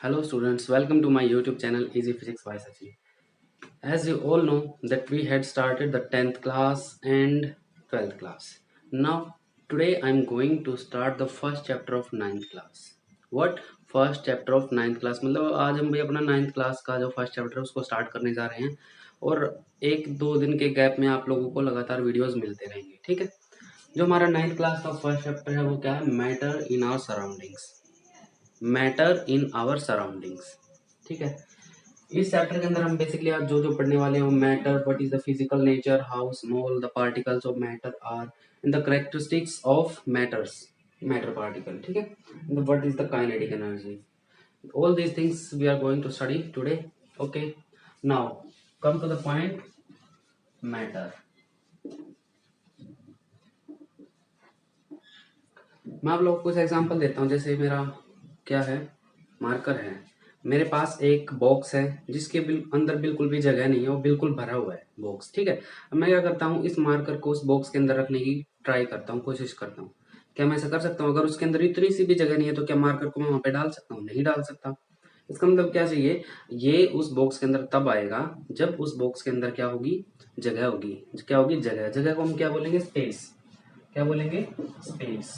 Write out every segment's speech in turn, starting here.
Hello students, welcome to my YouTube channel Easy Physics by Sachin. As you all know that we had started the 10th class and 12th class. Now today I am going to start the first chapter of 9th class. What? First chapter of 9th class मतलब आज हम भी अपना 9th class का जो first chapter है उसको start करने जा रहे हैं और एक दो दिन के गैप में आप लोगों को लगातार वीडियोस मिलते रहेंगे, ठीक है। जो हमारा 9th क्लास का फर्स्ट चैप्टर है वो क्या है? Matter in our surroundings. Matter in our surroundings, ठीक है। इस चैप्टर के अंदर हम बेसिकली आज जो जो पढ़ने वाले हैं matter, what is the physical nature, how small the particles of matter are, in the characteristics of matters, matter particle, ठीक है। What is the kinetic energy, all these things we are going to study today. Okay, now come to the point, matter. मैं आप लोगों को कुछ example देता हूँ। जैसे मेरा क्या है, मार्कर है, मेरे पास एक बॉक्स है जिसके अंदर बिल्कुल भी जगह नहीं है, वो बिल्कुल भरा हुआ है बॉक्स, ठीक है। अब मैं क्या करता हूँ, इस मार्कर को उस बॉक्स के अंदर रखने की ट्राई करता हूँ, कोशिश करता हूँ। क्या मैं ऐसा कर सकता हूँ? अगर उसके अंदर इतनी सी भी जगह नहीं है तो क्या मार्कर को मैं वहां पे डाल सकता हूँ? नहीं डाल सकता। इसका मतलब क्या चाहिए, ये उस बॉक्स के अंदर तब आएगा जब उस बॉक्स के अंदर क्या होगी, जगह होगी। क्या होगी? जगह। जगह को हम क्या बोलेंगे? स्पेस। क्या बोलेंगे? स्पेस।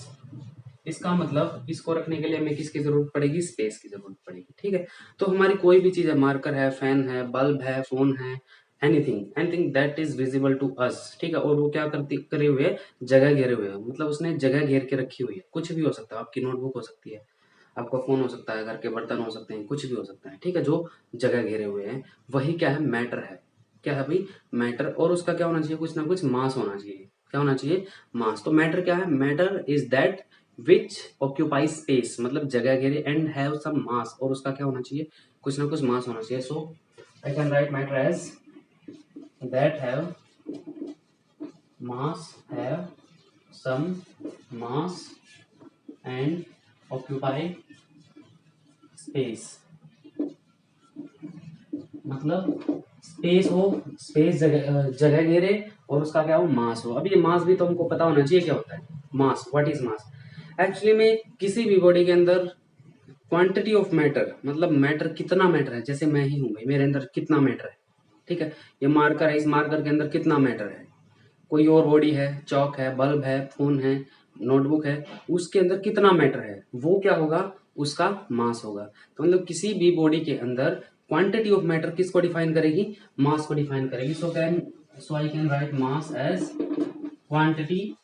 इसका मतलब इसको रखने के लिए हमें किसकी जरूरत पड़ेगी? स्पेस की जरूरत पड़ेगी, ठीक है। तो हमारी कोई भी चीज है, मार्कर है, फैन है, बल्ब है, फोन है, anything anything that is visible to us, ठीक है। और वो क्या करती करे हुए है? जगह घेरे हुए है, मतलब उसने जगह घेर के रखी हुई है। कुछ भी हो सकता है, आपकी नोटबुक हो सकती है, आपका फोन हो सकता है, घर के बर्तन हो सकते हैं, कुछ भी हो सकता है, ठीक है। जो जगह घेरे हुए हैं वही क्या है? मैटर है। क्या है भाई? मैटर। और उसका क्या होना चाहिए? कुछ ना कुछ मास होना चाहिए। क्या होना चाहिए? मास। तो मैटर क्या है? Matter is that which occupy space, मतलब जगह घेरे, एंड हैव सम मास, और उसका क्या होना चाहिए? कुछ ना कुछ मास होना चाहिए। So I can write matter as that have mass, have some mass and occupy space. मतलब स्पेस हो, स्पेस जगह जगह घेरे, और उसका क्या हो? मास हो। अब ये मास भी तो हमको पता होना चाहिए क्या होता है mass. What is mass? Actually में किसी भी बॉडी के अंदर क्वांटिटी ऑफ मैटर, मतलब मैटर कितना मैटर है। जैसे मैं ही हूं भाई, मेरे अंदर कितना मैटर है, ठीक है। ये मार्कर है, इस मार्कर के अंदर कितना मैटर है। कोई और बॉडी है, चौक है, बल्ब है, फोन है, नोटबुक है, उसके अंदर कितना मैटर है, वो क्या होगा? उसका मास होगा। तो मतलब किसी भी बॉडी के अंदर क्वांटिटी ऑफ मैटर किसको डिफाइन करेगी? मास को डिफाइन करेगी। So I can write mass as quantity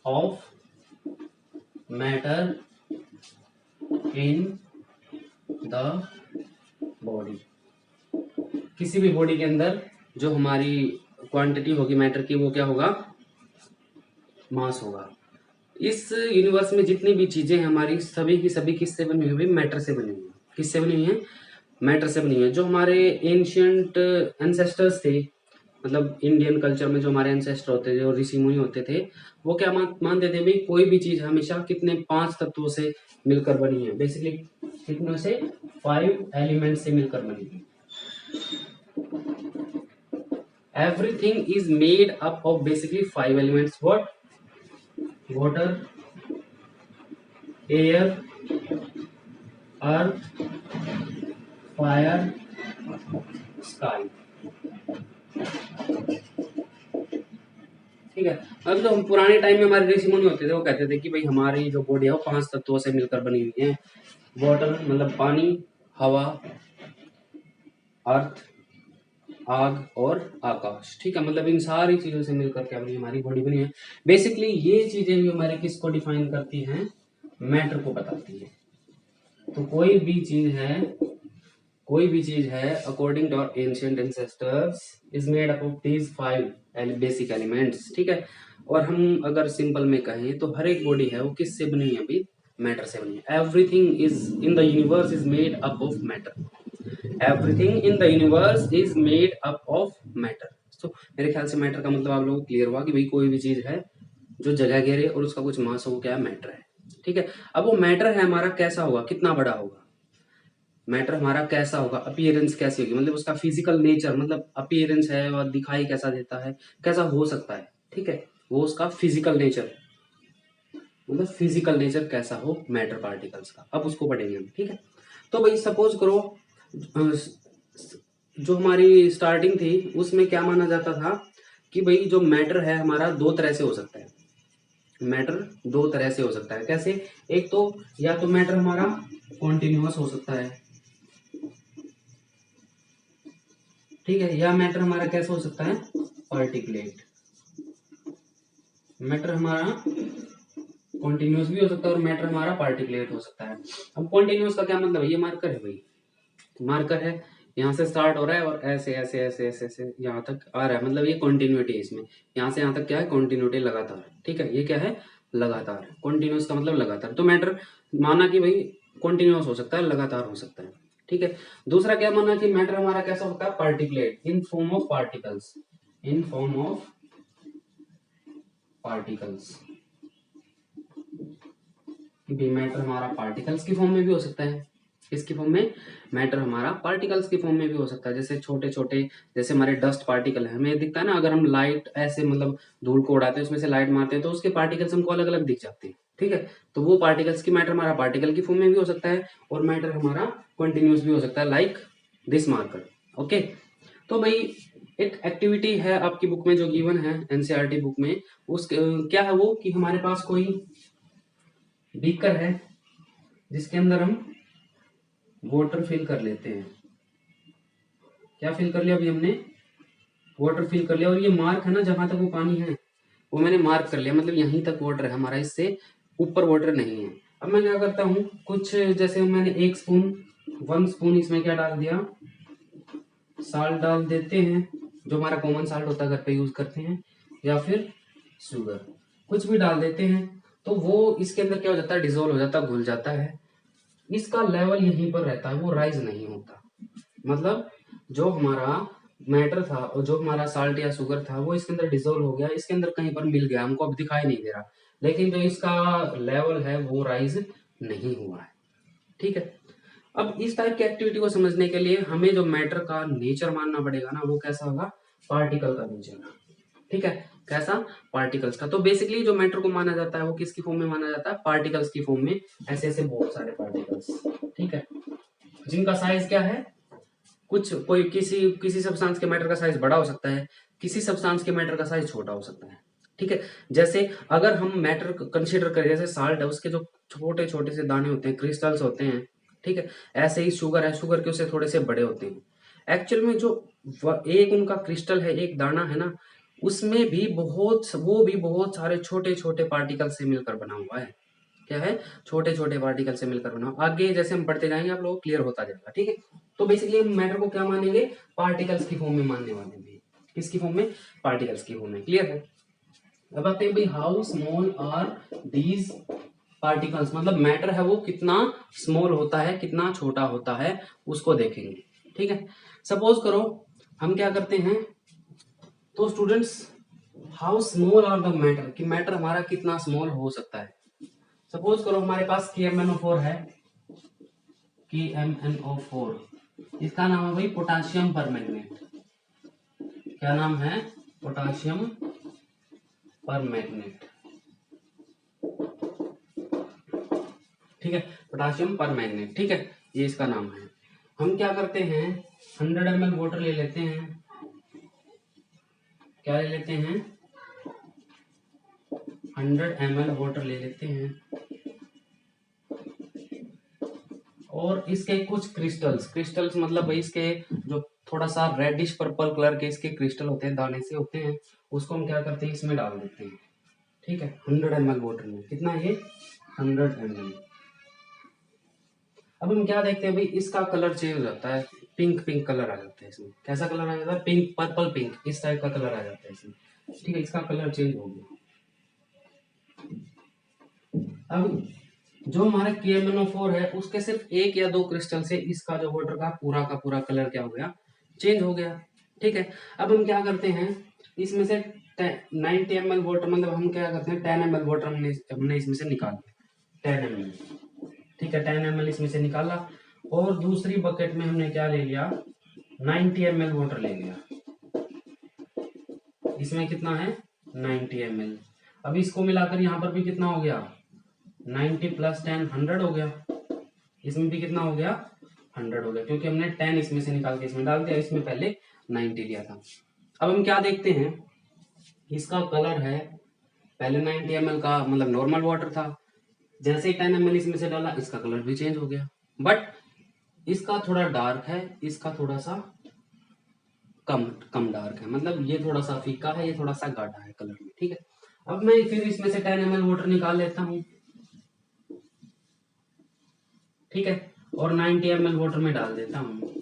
of matter in the body. किसी भी बॉडी के अंदर जो हमारी क्वांटिटी होगी मैटर की, वो क्या होगा? मास होगा। इस यूनिवर्स में जितनी भी चीजें हैं हमारी, सभी की सभी किससे बनी हुई? मैटर से बनी हुई है। किससे बनी हुई है? मैटर से बनी हुई है। जो हमारे एंशियंट एंसेस्टर्स थे, मतलब इंडियन कल्चर में जो हमारे एंसेस्टर होते थे, जो ऋषि मुनि होते थे, वो क्या मानते थे भाई? कोई भी चीज हमेशा कितने? 5 तत्वों से मिलकर बनी है। बेसिकली कितनों से? 5 एलिमेंट से मिलकर बनी है। Everything is made up of basically 5 elements. What? Water, air, earth, fire, sky. ठीक है। अब जो हम पुराने टाइम में हमारे ऋषि मुनि होते थे, वो कहते थे कि भाई हमारी जो बॉडी है वो 5 तत्वों से मिलकर बनी हुई है। वाटर मतलब पानी, हवा, अर्थ, आग और आकाश, ठीक है। मतलब इन सारी चीजों से मिलकर क्या बनी? हमारी बॉडी बनी है। बेसिकली ये चीजें भी हमारे किसको डिफाइन करती हैं? मैटर को बताती है। तो कोई भी चीज है according to our ancient ancestors is made up of these 5 basic elements, ठीक है। और हम अगर सिंपल में कहें तो हर एक बॉडी है वो किससे बनी है? अभी मैटर से बनी है। Everything is in the universe is made up of matter. Everything in the universe is made up of matter. तो मेरे ख्याल से मैटर का मतलब आप लोगों को क्लियर हुआ कि भाई कोई भी चीज है जो जगह घेरे और उसका कुछ मास हो, क्या है? मैटर है, ठीक है। अब वो मैटर है हमारा कैसा होगा? कितना बड़ा होगा? मैटर हमारा कैसा होगा? अपीयरेंस कैसी होगी? मतलब उसका फिजिकल नेचर, मतलब अपीयरेंस है और दिखाई कैसा देता है, कैसा हो सकता है, ठीक है। वो उसका फिजिकल नेचर। मतलब फिजिकल नेचर कैसा हो मैटर पार्टिकल्स का, अब उसको पढ़ेंगे हम, ठीक है। तो भाई सपोज करो जो हमारी स्टार्टिंग थी उसमें क्या माना जाता था कि भाई जो मैटर है हमारा दो तरह से हो सकता है। मैटर दो तरह से हो सकता है, कैसे? एक तो या तो मैटर हमारा कॉन्टिन्यूअस हो सकता है, ठीक है, या मैटर हमारा कैसा हो सकता है? पार्टिकुलेट। मैटर हमारा कॉन्टिन्यूअस भी हो सकता है और मैटर हमारा पार्टिकुलेट हो सकता है। अब कॉन्टिन्यूअस का क्या मतलब है? ये मार्कर है भाई, मार्कर है, यहाँ से स्टार्ट हो रहा है और ऐसे ऐसे ऐसे ऐसे ऐसे यहाँ तक आ रहा है, मतलब ये कॉन्टिन्यूटी है इसमें। यहाँ से यहाँ तक क्या है? कॉन्टिन्यूटी, लगातार, ठीक है। ये क्या है? लगातार। कॉन्टिन्यूअस का मतलब लगातार। तो मैटर माना कि भाई कॉन्टिन्यूअस हो सकता है, लगातार हो सकता है, ठीक है। दूसरा क्या माना कि मैटर हमारा कैसा होता है? Particulate, in form of particles, in form of particles. कि मैटर हमारा पार्टिकल्स की फॉर्म में भी हो सकता है। किसकी फॉर्म में? मैटर हमारा पार्टिकल्स की फॉर्म में भी हो सकता है। जैसे छोटे छोटे, जैसे हमारे डस्ट पार्टिकल है, हमें दिखता है ना, अगर हम लाइट ऐसे मतलब धूल को उड़ाते हैं, उसमें से लाइट मारते हैं तो उसके पार्टिकल्स हमको अलग अलग दिख जाते हैं, ठीक है। तो वो पार्टिकल्स की मैटर हमारा पार्टिकल की फॉर्म में भी हो सकता है और मैटर हमारा कंटिन्यूस भी हो सकता है, लाइक दिस मार्कर। ओके, तो भाई एक एक्टिविटी है आपकी बुक में जो गिवन है एनसीईआरटी बुक में, उस क्या है वो कि हमारे पास कोई बीकर है जिसके अंदर हम वाटर फिल कर लेते हैं। क्या फिल कर लिया अभी हमने? वाटर फिल कर लिया, और ये मार्क है ना जहां तक वो पानी है वो मैंने मार्क कर लिया, मतलब यहीं तक वाटर है हमारा, इससे ऊपर वाटर नहीं है। अब मैं क्या करता हूँ, कुछ जैसे मैंने 1 स्पून इसमें क्या डाल दिया? साल्ट डाल देते हैं, जो हमारा कॉमन साल्ट होता है घर पे यूज करते हैं, या फिर शुगर, कुछ भी डाल देते हैं। तो वो इसके अंदर क्या हो जाता है? डिजोल्व हो जाता है, घुल जाता है। इसका लेवल यहीं पर रहता है, वो राइज नहीं होता। मतलब जो हमारा मैटर था और जो हमारा साल्ट या शुगर था वो इसके अंदर डिजोल्व हो गया, इसके अंदर कहीं पर मिल गया, हमको अब दिखाई नहीं दे रहा, लेकिन जो इसका लेवल है वो राइज नहीं हुआ है, ठीक है। अब इस टाइप की एक्टिविटी को समझने के लिए हमें जो मैटर का नेचर मानना पड़ेगा ना, वो कैसा होगा? पार्टिकल का नेचर, ठीक है। कैसा? पार्टिकल्स का। तो बेसिकली जो मैटर को माना जाता है वो किसकी फॉर्म में माना जाता है? पार्टिकल्स की फॉर्म में, ऐसे ऐसे बहुत सारे पार्टिकल्स, ठीक है, जिनका साइज क्या है? कुछ कोई किसी किसी सब्सटेंस के मैटर का साइज बड़ा हो सकता है, किसी सब्सटेंस के मैटर का साइज छोटा हो सकता है, ठीक है। जैसे अगर हम मैटर कंसीडर करें, जैसे साल्ट है, उसके जो छोटे छोटे से दाने होते हैं, क्रिस्टल्स होते हैं, ठीक है। ऐसे ही शुगर है, शुगर के उससे थोड़े से बड़े होते हैं। एक्चुअल में जो एक उनका क्रिस्टल है, एक दाना है ना, उसमें भी बहुत सारे छोटे छोटे पार्टिकल से मिलकर बना हुआ है। क्या है? छोटे छोटे पार्टिकल से मिलकर बना। आगे जैसे हम पढ़ते जाएंगे आप लोग क्लियर होता जाएगा, ठीक है। तो बेसिकली हम मैटर को क्या मानेंगे? पार्टिकल्स की फॉर्म में मानने वाले हैं। किसकी फॉर्म में? पार्टिकल्स की फॉर्म में, क्लियर है। अब आते हैं भाई, how small are these particles, मतलब मैटर है वो कितना स्मॉल होता है, कितना छोटा होता है, उसको देखेंगे, ठीक है। सपोज करो हम क्या करते हैं, तो students how small are the matter, कि मैटर हमारा कितना स्मॉल हो सकता है। सपोज करो हमारे पास KMnO4 है, KMnO4, इसका नाम है भाई पोटासियम परमैंगनेट। क्या नाम है? पोटासियम परमैंगनेट, ठीक है, पोटासियम परमैंगनेट, ठीक है, ये इसका नाम है। हम क्या करते हैं, 100 ml वाटर ले लेते हैं। क्या ले लेते हैं? 100 ml वाटर ले लेते हैं, और इसके कुछ क्रिस्टल्स, क्रिस्टल्स मतलब भाई इसके जो थोड़ा सा रेडिश पर्पल कलर के इसके क्रिस्टल होते हैं, दाने से होते हैं, उसको हम क्या करते हैं, इसमें डाल देते हैं, ठीक है। 100 ml वाटर में कितना है ये? 100 ml। अब हम क्या देखते हैं भाई, इसका कलर चेंज हो जाता है, पिंक पिंक कलर आ जाता है इसमें। कैसा कलर आ जाता है? पिंक, पर्पल पिंक, इस टाइप का कलर आ जाता है इसमें, ठीक है। इसका कलर चेंज हो गया। अब जो हमारा KMnO4 है उसके सिर्फ 1 या 2 क्रिस्टल से इसका जो वाटर का पूरा कलर क्या हो गया? चेंज हो गया, ठीक है। अब हम क्या करते हैं, इसमें से 90 ml वाटर, मतलब हम क्या करते हैं 10 ml वाटर हमने इसमें से निकाल लिया, 10 ml, ठीक है, 10 ml इसमें से निकाला, और दूसरी बकेट में हमने क्या ले लिया? 90 ml वाटर ले लिया। इसमें कितना है? 90 ml। अब इसको मिलाकर यहाँ पर भी कितना हो गया? 90 प्लस 10 100 हो गया। इसमें भी कितना हो गया, 100 हो गया, क्योंकि हमने 10 इसमें से निकाल के इसमें डाल दिया, इसमें पहले 90 लिया था। अब हम क्या देखते हैं, इसका कलर है, पहले 90 ml का मतलब नॉर्मल वाटर था, जैसे ही 10 ml इसमें से डाला इसका कलर भी चेंज हो गया, बट इसका थोड़ा डार्क है, इसका थोड़ा सा कम कम डार्क है, मतलब ये थोड़ा सा फीका है, ये थोड़ा सा गाढ़ा है कलर में, ठीक है। अब मैं फिर इसमें से 10 ml वाटर निकाल लेता हूँ, ठीक है, और 90 ml वाटर में डाल देता हूँ,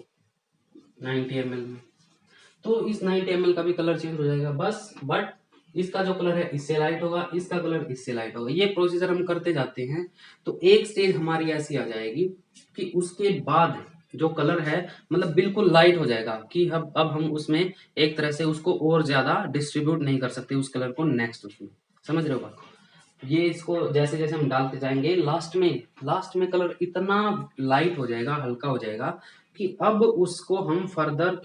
90 ml में, तो इस 90 ml का भी कलर चेंज हो जाएगा बस, बट इसका जो कलर है इससे लाइट होगा, इसका कलर इससे लाइट होगा। ये प्रोसीजर हम करते जाते हैं, तो एक स्टेज हमारी ऐसी आ जाएगी कि उसके बाद जो कलर है मतलब बिल्कुल लाइट हो जाएगा, कि अब हम उसमें एक तरह से उसको और ज्यादा डिस्ट्रीब्यूट नहीं कर सकते उस कलर को नेक्स्ट उसमें, समझ रहे हो बात? ये इसको जैसे जैसे हम डालते जाएंगे लास्ट में कलर इतना लाइट हो जाएगा, हल्का हो जाएगा, कि अब उसको हम फर्दर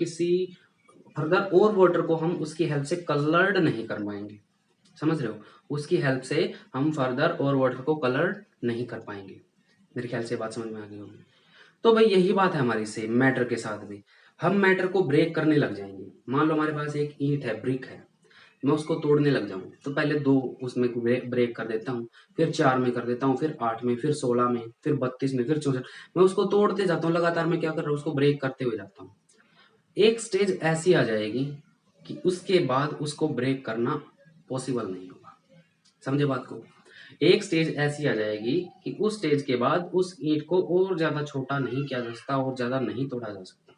और वाटर को हम उसकी हेल्प से कलर्ड नहीं कर पाएंगे, समझ रहे हो? उसकी हेल्प से हम फर्दर और वाटर को कलर्ड नहीं कर पाएंगे। मेरे ख्याल से बात समझ में आ गई होगी। तो भाई यही बात है हमारी से मैटर के साथ भी, हम मैटर को ब्रेक करने लग जाएंगे। मान लो हमारे पास एक ईंट है, ब्रिक है, मैं उसको तोड़ने लग जाऊं तो पहले 2 उसमें ब्रेक कर देता हूँ, फिर 4 में कर देता हूँ, फिर 8 में, फिर 16 में, फिर 32 में, फिर 64, मैं उसको तोड़ते जाता हूँ लगातार। मैं क्या कर रहा हूँ, उसको ब्रेक करते हुए जाता हूँ। एक स्टेज ऐसी आ जाएगी कि उसके बाद उसको ब्रेक करना पॉसिबल नहीं होगा, समझे बात को? एक स्टेज ऐसी आ जाएगी कि उस स्टेज के बाद उस ईंट को और ज्यादा छोटा नहीं किया जा सकता, और ज्यादा नहीं तोड़ा जा सकता,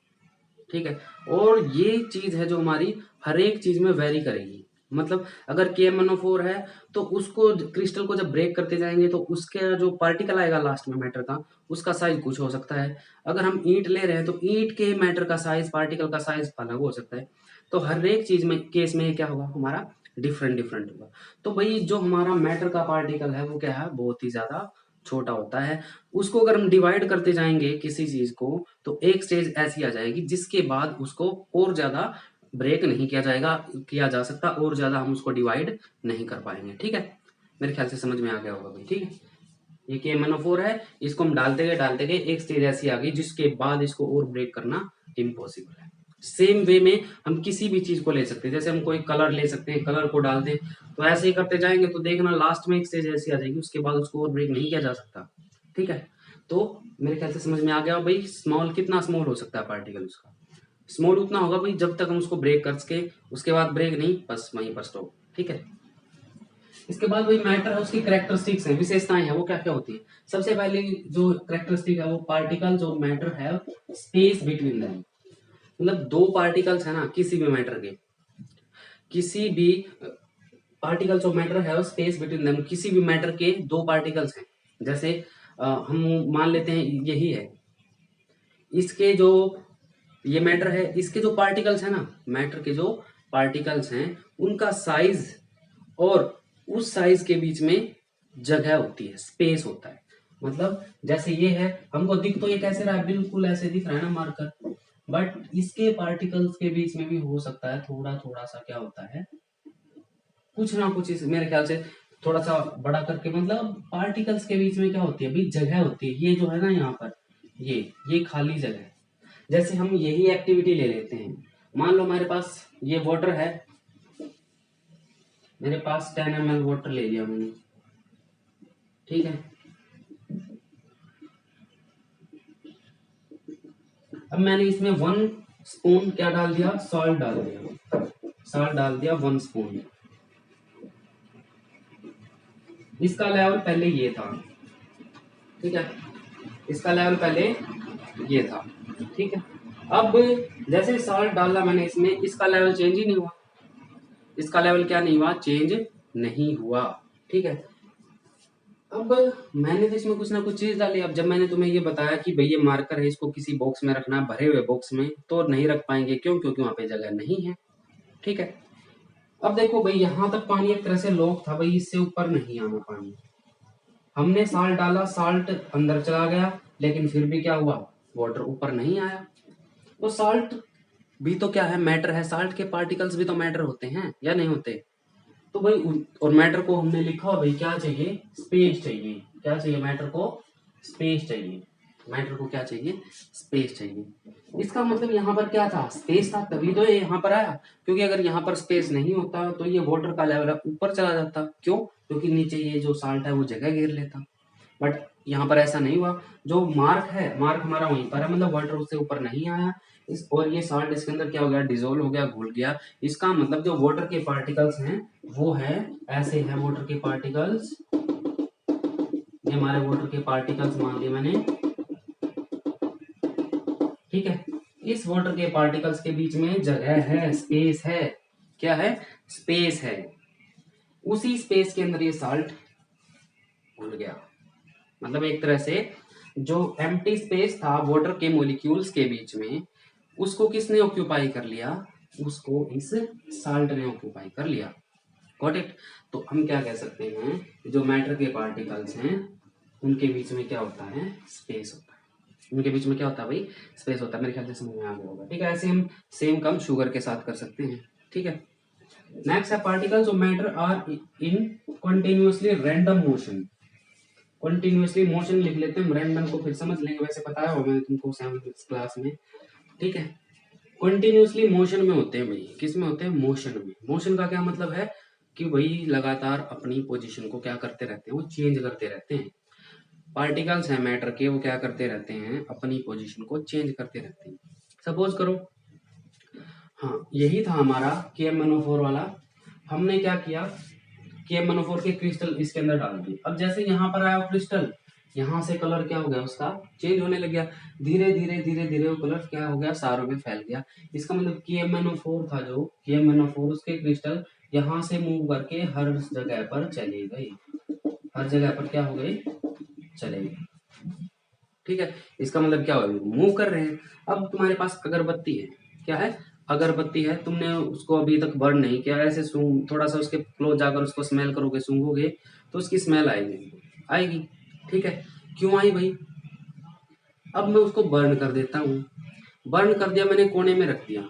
ठीक है। और ये चीज है जो हमारी हर एक चीज में वेरी करेगी। मतलब अगर KMnO4 है तो उसको क्रिस्टल को जब ब्रेक करते जाएंगे तो उसके जो पार्टिकल आएगा लास्ट में मैटर का, उसका साइज कुछ हो सकता है। अगर हम ईंट ले रहे हैं तो ईंट के मैटर का साइज, पार्टिकल का साइज अलग हो सकता है। तो हर एक चीज में केस में क्या होगा, हमारा डिफरेंट डिफरेंट होगा। तो भाई जो हमारा मैटर का पार्टिकल है वो क्या है, बहुत ही ज्यादा छोटा होता है। उसको अगर हम डिवाइड करते जाएंगे किसी चीज को, तो एक स्टेज ऐसी आ जाएगी जिसके बाद उसको और ज्यादा ब्रेक नहीं किया जा सकता, और ज्यादा हम उसको डिवाइड नहीं कर पाएंगे, ठीक है। मेरे ख्याल से समझ में आ गया होगा भाई, ठीक है। ये KMnO4 है, इसको हम डालते गए एक स्टेज ऐसी आ गई जिसके बाद इसको और ब्रेक करना इम्पॉसिबल है। सेम वे में हम किसी भी चीज को ले सकते हैं, जैसे हम कोई कलर ले सकते हैं, कलर को डाल दें, तो ऐसे ही करते जाएंगे तो देखना लास्ट में एक स्टेज ऐसी आ जाएगी उसके बाद उसको और ब्रेक नहीं किया जा सकता, ठीक है। तो मेरे ख्याल से समझ में आ गया भाई, स्मॉल कितना स्मॉल हो सकता है पार्टिकल उसका, स्मॉल उतना होगा भाई जब तक हम उसको ब्रेक कर सके, उसके बाद ब्रेक नहीं, बस वहीं पर स्टॉप, ठीक है। इसके बाद वही मैटर है, उसकी कैरेक्टरिस्टिक्स है, विशेषताएं हैं, वो क्या क्या होती है। सबसे पहले जो कैरेक्टरिस्टिक है वो पार्टिकल जो मैटर है स्पेस बिटवीन देम, मतलब 2 पार्टिकल्स है ना किसी भी मैटर के, किसी भी पार्टिकल जो मैटर है स्पेस बिटवीन देम, किसी भी मैटर के 2 पार्टिकल्स हैं। जैसे हम मान लेते हैं यही है, इसके जो ये मैटर है, इसके जो पार्टिकल्स है ना, मैटर के जो पार्टिकल्स हैं उनका साइज और उस साइज के बीच में जगह होती है, स्पेस होता है। मतलब जैसे ये है, हमको दिख तो ये कैसे रहा है, बिल्कुल ऐसे दिख रहा है ना मार्कर, बट इसके पार्टिकल्स के बीच में भी हो सकता है थोड़ा थोड़ा सा क्या होता है, कुछ ना कुछ इस मेरे ख्याल से थोड़ा सा बड़ा करके, मतलब पार्टिकल्स के बीच में क्या होती है, भाई जगह होती है। ये जो है ना यहाँ पर, ये खाली जगह है। जैसे हम यही एक्टिविटी ले लेते हैं, मान लो हमारे पास ये वाटर है, मेरे पास 10 ml वाटर ले लिया मैंने, ठीक है। अब मैंने इसमें 1 स्पून क्या डाल दिया, सॉल्ट डाल दिया, सॉल्ट डाल दिया 1 स्पून। इसका लेवल पहले ये था, ठीक है, इसका लेवल पहले ये था, ठीक है। अब जैसे सॉल्ट डाला मैंने इसमें, इसका लेवल चेंज ही नहीं हुआ, इसका लेवल क्या नहीं हुआ, चेंज नहीं हुआ, ठीक है। अब मैंने तो इसमें कुछ ना कुछ चीज डाली। अब जब मैंने तुम्हें ये बताया कि भाई ये मार्कर है, इसको किसी बॉक्स में रखना, भरे हुए बॉक्स में, तो नहीं रख पाएंगे, क्यों? क्योंकि वहां पे जगह नहीं है, ठीक है। अब देखो भाई यहाँ तक पानी एक तरह से लॉक था भाई, इससे ऊपर नहीं आना पानी। हमने साल्ट डाला, साल्ट अंदर चला गया, लेकिन फिर भी क्या हुआ, वाटर ऊपर नहीं आया। तो साल्ट भी तो क्या है, मैटर है, साल्ट के पार्टिकल्स भी तो मैटर होते हैं या नहीं होते? तो भाई और मैटर को हमने लिखा भाई क्या चाहिए, स्पेस चाहिए। क्या चाहिए, मैटर को स्पेस चाहिए। मैटर को क्या चाहिए, स्पेस चाहिए। इसका मतलब यहाँ पर क्या था, स्पेस था, तभी तो ये यहाँ पर आया। क्योंकि अगर यहाँ पर स्पेस नहीं होता तो ये वाटर का लेवल ऊपर चला जाता। क्यों, क्योंकि नीचे ये जो साल्ट है वो जगह घेर लेता। बट यहाँ पर ऐसा नहीं हुआ। जो मार्क है, मार्क हमारा वहीं पर है, मतलब वाटर उससे ऊपर नहीं आया। और ये साल्ट इसके अंदर क्या हो गया, डिजोल्व हो गया, घुल गया। इसका मतलब जो वाटर के पार्टिकल्स हैं वो है ऐसे है, वाटर के पार्टिकल्स, ये हमारे वाटर के पार्टिकल्स मान लिए मैंने, ठीक है। इस वाटर के पार्टिकल्स के बीच में जगह है, स्पेस है। क्या है, स्पेस है। उसी स्पेस के अंदर ये साल्ट घुल गया। मतलब एक तरह से जो एम्प्टी स्पेस था वाटर के मॉलिक्यूल्स के बीच में, उसको किसने ऑक्यूपाई कर लिया, उसको इस साल्ट ने ऑक्यूपाई कर लिया। Got it. तो हम क्या कह सकते हैं, जो मैटर के पार्टिकल्स हैं उनके बीच में क्या होता है, स्पेस होता है। उनके बीच में क्या होता है भाई, स्पेस होता है। मेरे ख्याल से समझ में आ गया होगा, ठीक है। ऐसे हम सेम काम शुगर के साथ कर सकते हैं, ठीक है। नेक्स्ट है particles of matter are in continuously random motion. Continuously motion लिख लेते हैं, रैंडम को फिर समझ लेंगे, वैसे बताया होगा मैंने तुमको 7th क्लास में, ठीक है। कंटिन्यूअसली मोशन में होते हैं भाई, किस में होते हैं, मोशन में। मोशन का क्या मतलब है कि भाई लगातार अपनी पोजीशन को क्या करते रहते हैं, वो चेंज करते रहते हैं। पार्टिकल्स हैं मैटर के, वो क्या करते रहते हैं, अपनी पोजीशन को चेंज करते रहते हैं। सपोज करो, हाँ यही था हमारा KMnO4 वाला। हमने क्या किया, KMnO4 के क्रिस्टल इसके अंदर डाल दिए। अब जैसे यहाँ पर आया क्रिस्टल, यहाँ से कलर क्या हो गया, उसका चेंज होने लग गया। धीरे धीरे धीरे धीरे वो कलर क्या हो गया, सारों में फैल गया। इसका मतलब KMnO4 था, जो KMnO4 उसके क्रिस्टल यहाँ से मूव करके हर जगह पर चले गए। हर जगह पर क्या हो गए, चले गए, ठीक है। इसका मतलब क्या हो, मूव कर रहे हैं। अब तुम्हारे पास अगरबत्ती है, क्या है, अगरबत्ती है। तुमने उसको अभी तक बर्न नहीं किया, ऐसे थोड़ा सा उसके क्लोज जाकर उसको स्मेल करोगे, सूंघोगे तो उसकी स्मेल आएगी, आएगी, ठीक है। क्यों आई भाई, अब मैं उसको बर्न कर देता हूँ। बर्न कर दिया मैंने, कोने में रख दिया,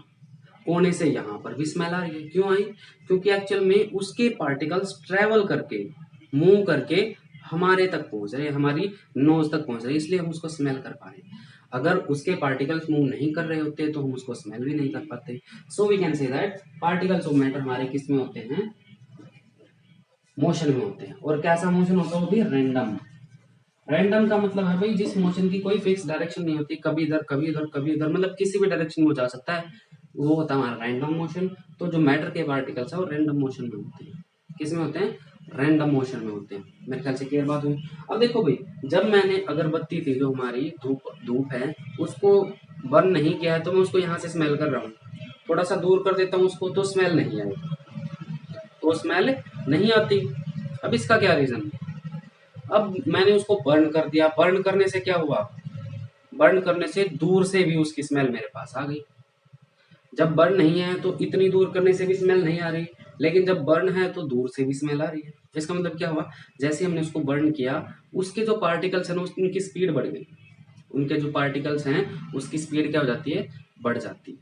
कोने से यहाँ पर भी स्मेल आ रही है। क्यों आई, क्योंकि एक्चुअल में उसके पार्टिकल्स ट्रेवल करके, मूव करके हमारे तक पहुंच रहे, हमारी नोज तक पहुंच रहे, इसलिए हम उसको स्मेल कर पा रहे हैं। अगर उसके पार्टिकल्स मूव नहीं कर रहे होते तो हम उसको स्मेल भी नहीं कर पाते। So we can say that particles of matter हमारे किस में होते हैं, मोशन में होते हैं। और कैसा मोशन होता है, वो भी रैंडम। रैंडम का मतलब है भाई जिस मोशन की कोई फिक्स डायरेक्शन नहीं होती, कभी इधर कभी इधर कभी इधर, मतलब किसी भी डायरेक्शन में वो जा सकता है, वो होता है हमारा रैंडम मोशन। तो जो मैटर के पार्टिकल्स है वो रैंडम मोशन में होते हैं। किस में होते हैं, रैंडम मोशन में होते हैं। मेरे ख्याल से क्लियर बात हुई। अब देखो भाई, जब मैंने अगरबत्ती थी जो हमारी धूप है, उसको बर्न नहीं किया है, तो मैं उसको यहाँ से स्मेल कर रहा हूँ, थोड़ा सा दूर कर देता हूँ उसको तो स्मेल नहीं आएगी, तो स्मेल नहीं आती। अब इसका क्या रीजन, अब मैंने उसको बर्न कर दिया, बर्न करने से क्या हुआ, बर्न करने से दूर से भी उसकी स्मेल मेरे पास आ गई। जब बर्न नहीं है तो इतनी दूर करने से भी स्मेल नहीं आ रही, लेकिन जब बर्न है तो दूर से भी स्मेल आ रही है। इसका मतलब क्या हुआ, जैसे हमने उसको बर्न किया, उसके जो पार्टिकल्स हैं उनकी स्पीड बढ़ गई। उनके जो पार्टिकल्स हैं उसकी स्पीड क्या हो जाती है, बढ़ जाती है,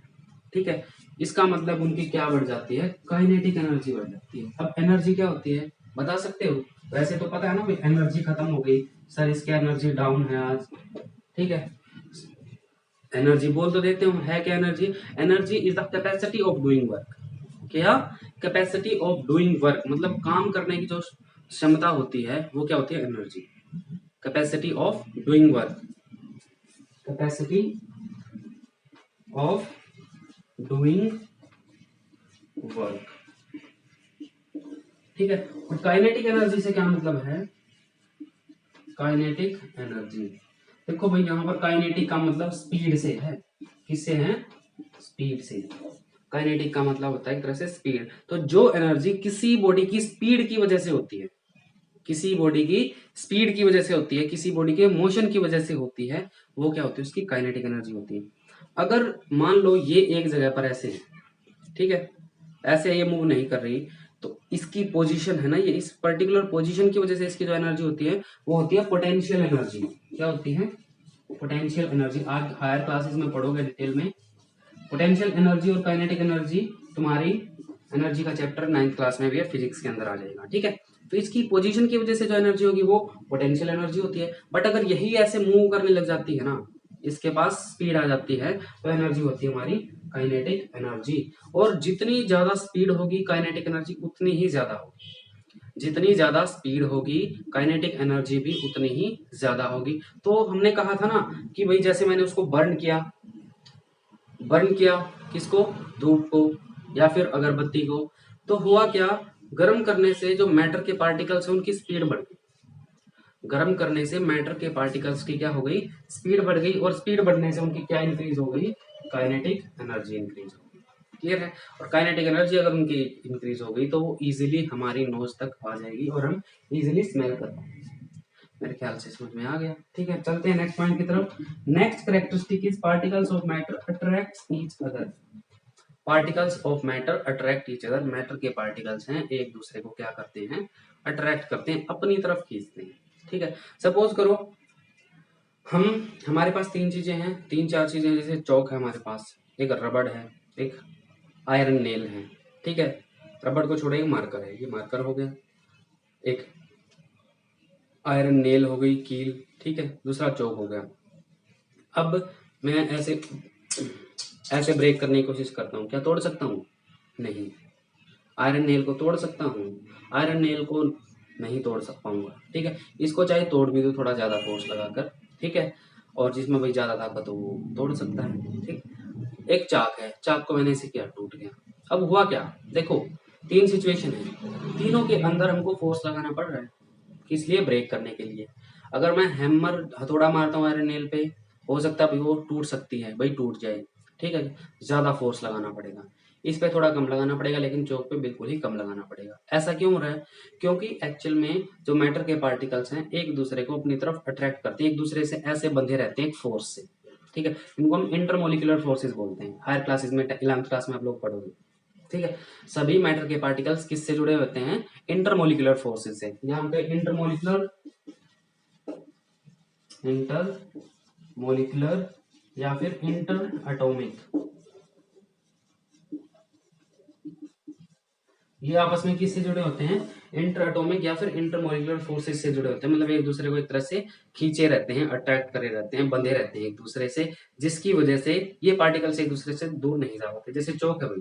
ठीक है। इसका मतलब उनकी क्या बढ़ जाती है, काइनेटिक एनर्जी बढ़ जाती है। अब एनर्जी क्या होती है, बता सकते हो, वैसे तो पता है ना भाई, एनर्जी खत्म हो गई सर, इसकी एनर्जी डाउन है आज, ठीक है। एनर्जी बोल तो देते हो, है क्या energy, energy is the capacity of doing work. क्या, कैपेसिटी ऑफ डूइंग वर्क, मतलब काम करने की जो क्षमता होती है वो क्या होती है, energy. Capacity of doing work, capacity of doing work, ठीक है। और काइनेटिक एनर्जी से क्या मतलब है, काइनेटिक एनर्जी, देखो भाई यहाँ पर काइनेटिक का मतलब स्पीड से है, किससे है, स्पीड से। काइनेटिक का मतलब होता है एक तरह से स्पीड। तो जो एनर्जी किसी बॉडी की स्पीड की वजह से होती है, किसी बॉडी की स्पीड की वजह से होती है, किसी बॉडी के मोशन की वजह से होती है, वो क्या होती है, उसकी काइनेटिक एनर्जी होती है। अगर मान लो ये एक जगह पर ऐसे है, ठीक है, ऐसे ये मूव नहीं कर रही, तो इसकी पोजीशन है ना, ये इस पर्टिकुलर पोजीशन की वजह से इसकी जो एनर्जी होती है वो होती है पोटेंशियल एनर्जी। क्या होती है, पोटेंशियल एनर्जी। आज हायर क्लासेस में पढ़ोगे डिटेल में। पोटेंशियल एनर्जी और काइनेटिक एनर्जी तुम्हारी एनर्जी का चैप्टर 9th क्लास में भी है, फिजिक्स के अंदर आ जाएगा, ठीक है। तो इसकी पोजीशन की वजह से जो एनर्जी होगी वो पोटेंशियल एनर्जी होती है। बट अगर यही ऐसे मूव करने लग जाती है ना, इसके पास स्पीड आ जाती है, तो एनर्जी होती है हमारी काइनेटिक एनर्जी। और जितनी ज्यादा स्पीड होगी काइनेटिक एनर्जी उतनी ही ज्यादा होगी, जितनी ज्यादा स्पीड होगी काइनेटिक एनर्जी भी उतनी ही ज्यादा होगी। तो हमने कहा था ना कि भाई जैसे मैंने उसको बर्न किया किसको, धूप को या फिर अगरबत्ती को, तो हुआ क्या, गर्म करने से जो मैटर के पार्टिकल्स हैं उनकी स्पीड बढ़ गई। गर्म करने से मैटर के पार्टिकल्स की क्या हो गई, स्पीड बढ़ गई, और स्पीड बढ़ने से उनकी क्या इंक्रीज हो गई, काइनेटिक एनर्जी इंक्रीज हो गई। क्लियर है। और काइनेटिक एनर्जी अगर उनकी इंक्रीज हो गई तो वो इजीली हमारी नोज तक आ जाएगी और हम इजीली स्मेल कर पाएंगे। मेरे ख्याल से समझ में आ गया। ठीक है, चलते हैं नेक्स्ट पॉइंट की तरफ। Next characteristic is particles of matter attracts each other. Particles of matter attract each other. Matter के पार्टिकल्स हैं एक दूसरे को क्या करते हैं, अट्रैक्ट करते हैं, अपनी तरफ खींचते हैं। ठीक है, सपोज करो हमारे पास तीन चीजें हैं, तीन चार चीजें, जैसे चौक है हमारे पास, एक रबड़ है, एक आयरन नेल है। ठीक है, रबड़ को छोड़े एक मार्कर है, ये मार्कर हो गया, एक आयरन नेल हो गई कील, ठीक है, दूसरा चौक हो गया। अब मैं ऐसे ब्रेक करने की कोशिश करता हूँ, क्या तोड़ सकता हूँ, नहीं। आयरन नेल को तोड़ सकता हूँ, आयरन नेल को नहीं तोड़ पाऊंगा। ठीक है, इसको चाहे तोड़ भी दो थोड़ा ज्यादा फोर्स लगाकर, ठीक है, और जिसमें भाई ज्यादा ताकत हो वो तोड़ सकता है। ठीक, एक चाक है, चाक को मैंने ऐसे किया, टूट गया। अब हुआ क्या, देखो तीन सिचुएशन है, तीनों के अंदर हमको फोर्स लगाना पड़ रहा है, किस लिए, ब्रेक करने के लिए। अगर मैं हैमर हथौड़ा मारता हूँ आयरन नेल पे, हो सकता है भाई वो टूट सकती है, भाई टूट जाए। ठीक है, ज्यादा फोर्स लगाना पड़ेगा, इस पे थोड़ा कम लगाना पड़ेगा, लेकिन चौक पे बिल्कुल ही कम लगाना पड़ेगा। ऐसा क्यों हो रहा है, क्योंकि एक्चुअल में जो मैटर के पार्टिकल्स हैं एक दूसरे को अपनी तरफ अट्रैक्ट करते हैं, एक दूसरे से ऐसे बंधे रहते हैं एक फोर्स से। ठीक है, इनको हम इंटरमोलिकुलर फोर्सेस बोलते हैं। हायर क्लासेस में 11th क्लास में आप लोग पढ़ोगे। ठीक है, सभी मैटर के पार्टिकल्स किससे जुड़े होते हैं, इंटरमोलिकुलर फोर्सेस से। यहाँ पे इंटरमोलिकुलर या फिर इंटर एटॉमिक, ये आपस में किससे जुड़े होते हैं, इंटर एटॉमिक या फिर इंटरमोलिकुलर फोर्सेस से जुड़े होते हैं। मतलब एक दूसरे को एक तरह से खींचे रहते हैं, अट्रैक्ट करे रहते हैं, बंधे रहते हैं एक दूसरे से, जिसकी वजह से ये पार्टिकल्स एक दूसरे से दूर नहीं जा पाते। जैसे चौक है भाई,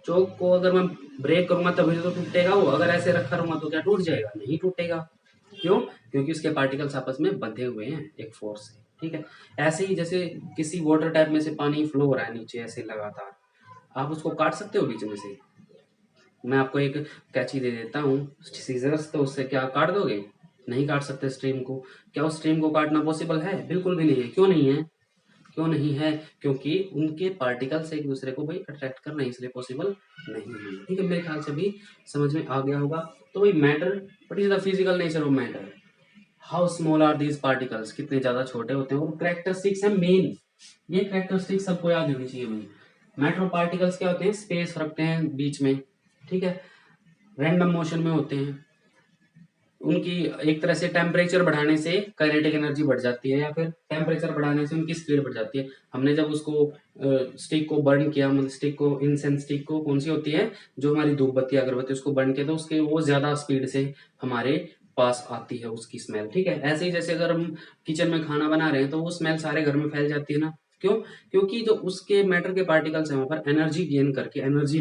चौक को अगर मैं ब्रेक करूंगा तभी तो टूटेगा वो, अगर ऐसे रखा रहूंगा तो क्या टूट जाएगा, नहीं टूटेगा। क्यों, क्योंकि उसके पार्टिकल्स आपस में बंधे हुए हैं एक फोर्स से। ठीक है, ऐसे ही जैसे किसी वाटर टैप में से पानी फ्लो हो रहा है नीचे ऐसे लगातार, आप उसको काट सकते हो बीच में से, मैं आपको एक कैंची दे देता हूँ सीजर्स, तो उससे क्या काट दोगे, नहीं काट सकते स्ट्रीम को। क्या उस स्ट्रीम को काटना पॉसिबल है, बिल्कुल भी नहीं है। क्यों नहीं है, क्यों नहीं है, क्योंकि उनके पार्टिकल्स एक दूसरे को भाई अट्रैक्ट करना, इसलिए पॉसिबल नहीं है। ठीक है, मेरे ख्याल से भी समझ में आ गया होगा। तो भाई matter, what is the physical nature of matter, how small are these particles, कितने ज्यादा छोटे होते हैं, और कैरेक्टरिस्टिक्स है मेन, ये कैरेक्टरिस्टिक्स सबको याद होनी चाहिए भाई। मैटर पार्टिकल्स क्या होते हैं, स्पेस रखते हैं बीच में, ठीक है, रैंडम मोशन में होते हैं, उनकी एक तरह से टेम्परेचर बढ़ाने से काइनेटिक एनर्जी बढ़ जाती है, या फिर टेम्परेचर बढ़ाने से उनकी स्पीड बढ़ जाती है। हमने जब उसको स्टिक को बर्न किया, मतलब स्टिक को, इंसेंस स्टिक को, कौन सी होती है जो हमारी धूप बत्ती अगरबत्ती, उसको बर्न किया तो उसके वो ज्यादा स्पीड से हमारे पास आती है उसकी स्मेल। ठीक है, ऐसे ही जैसे अगर हम किचन में खाना बना रहे हैं तो वो स्मेल सारे घर में फैल जाती है ना, क्यों, क्योंकि जो उसके मैटर के पार्टिकल्स हैं वहां पर एनर्जी गेन करके, एनर्जी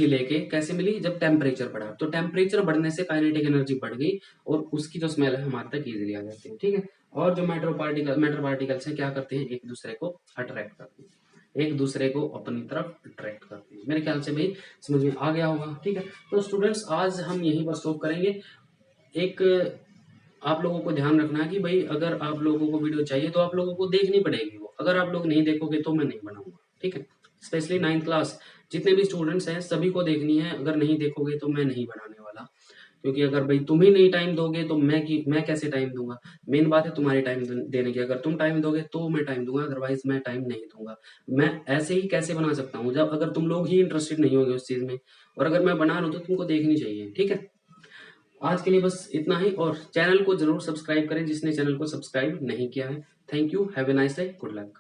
लेके कैसे मिली, जब टेम्परेचर बढ़ा, तो टेम्परेचर बढ़ने से काइनेटिक एनर्जी बढ़ गई और उसकी जो स्मेल है हमारे तक इजीली आ जाती है। ठीक है, और जो मैटर पार्टिकल्स हैं क्या करते हैं, एक दूसरे को अट्रैक्ट करते हैं, एक दूसरे को अपनी तरफ अट्रैक्ट करते हैं। मेरे ख्याल से भाई समझ में आ गया होगा। ठीक है, तो स्टूडेंट्स आज हम यहीं पर स्टॉप करेंगे। एक आप लोगों को ध्यान रखना है कि भाई अगर आप लोगों को वीडियो चाहिए तो आप लोगों को देखनी पड़ेगी वो, अगर आप लोग नहीं देखोगे तो मैं नहीं बनाऊंगा। ठीक है, स्पेशली 9th क्लास जितने भी स्टूडेंट्स हैं सभी को देखनी है, अगर नहीं देखोगे तो मैं नहीं बनाने वाला। क्योंकि अगर भाई तुम ही नहीं टाइम दोगे तो मैं कैसे टाइम दूंगा। मेन बात है तुम्हारी टाइम देने की, अगर तुम टाइम दोगे तो मैं टाइम दूंगा, अदरवाइज मैं टाइम नहीं दूंगा। मैं ऐसे ही कैसे बना सकता हूँ जब अगर तुम लोग ही इंटरेस्टेड नहीं होगे उस चीज में, और अगर मैं बना रहा हूँ तो तुमको देखनी चाहिए। ठीक है, आज के लिए बस इतना ही, और चैनल को जरूर सब्सक्राइब करें जिसने चैनल को सब्सक्राइब नहीं किया है। Thank you, have a nice day, good luck.